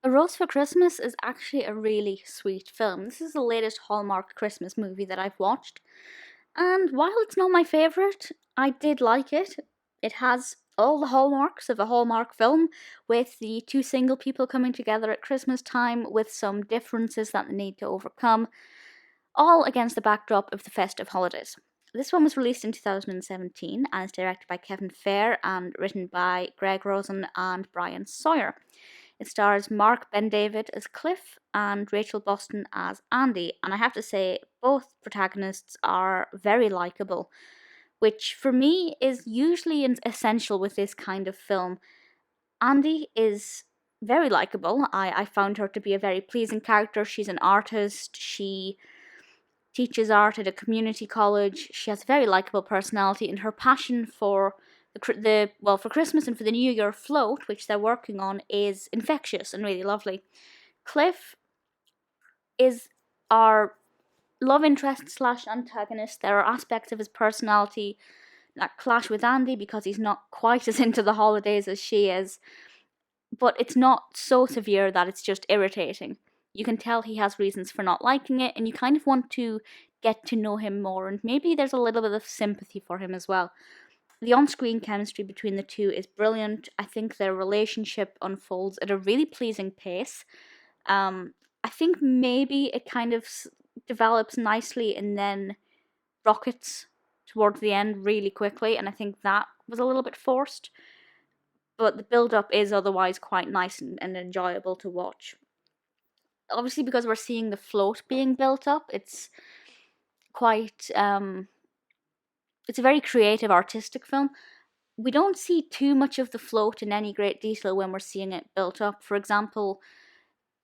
A Rose for Christmas is actually a really sweet film. This is the latest Hallmark Christmas movie that I've watched. And while it's not my favourite, I did like it. It has all the hallmarks of a Hallmark film, with the two single people coming together at Christmas time with some differences that they need to overcome, all against the backdrop of the festive holidays. This one was released in 2017 and is directed by Kevin Fair and written by Gregg Rossen and Brian Sawyer. It stars Marc Bendavid as Cliff and Rachel Boston as Andy, and I have to say, both protagonists are very likable, which for me is usually essential with this kind of film. Andy is very likable. I found her to be a very pleasing character. She's an artist, she teaches art at a community college, she has a very likable personality, and her passion for for Christmas and for the New Year float, which they're working on, is infectious and really lovely. Cliff is our love interest slash antagonist. There are aspects of his personality that clash with Andy because he's not quite as into the holidays as she is, but it's not so severe that it's just irritating. You can tell he has reasons for not liking it, and you kind of want to get to know him more, and maybe there's a little bit of sympathy for him as well. The on screen chemistry between the two is brilliant. I think their relationship unfolds at a really pleasing pace. I think maybe it kind of develops nicely and then rockets towards the end really quickly, and I think that was a little bit forced. But the build up is otherwise quite nice and enjoyable to watch. Obviously, because we're seeing the float being built up, it's quite it's a very creative, artistic film. We don't see too much of the float in any great detail when we're seeing it built up. For example,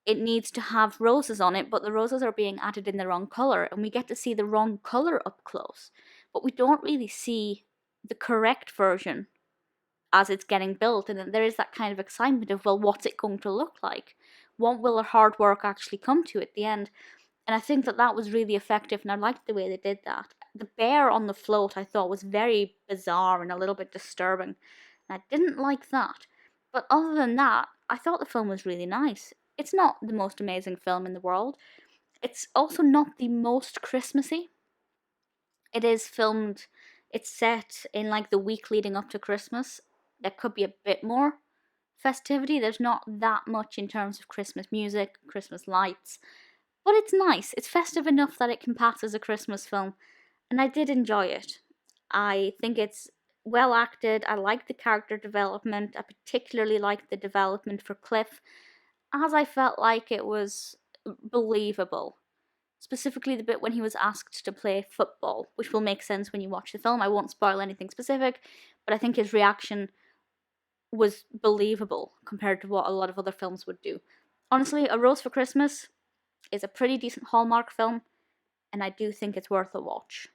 it needs to have roses on it, but the roses are being added in the wrong color, and we get to see the wrong color up close. But we don't really see the correct version as it's getting built, and then there is that kind of excitement of, well, what's it going to look like? What will our hard work actually come to at the end? And I think that that was really effective, and I liked the way they did that. The bear on the float I thought was very bizarre and a little bit disturbing, and I didn't like that. But other than that, I thought the film was really nice. It's not the most amazing film in the world. It's also not the most Christmassy. It is filmed, it's set in like the week leading up to Christmas. There could be a bit more festivity. There's not that much in terms of Christmas music, Christmas lights, but it's nice. It's festive enough that it can pass as a Christmas film, and I did enjoy it. I think it's well acted. I like the character development. I particularly like the development for Cliff, as I felt like it was believable. Specifically, the bit when he was asked to play football, which will make sense when you watch the film. I won't spoil anything specific, but I think his reaction was believable compared to what a lot of other films would do. Honestly, A Rose for Christmas is a pretty decent Hallmark film, and I do think it's worth a watch.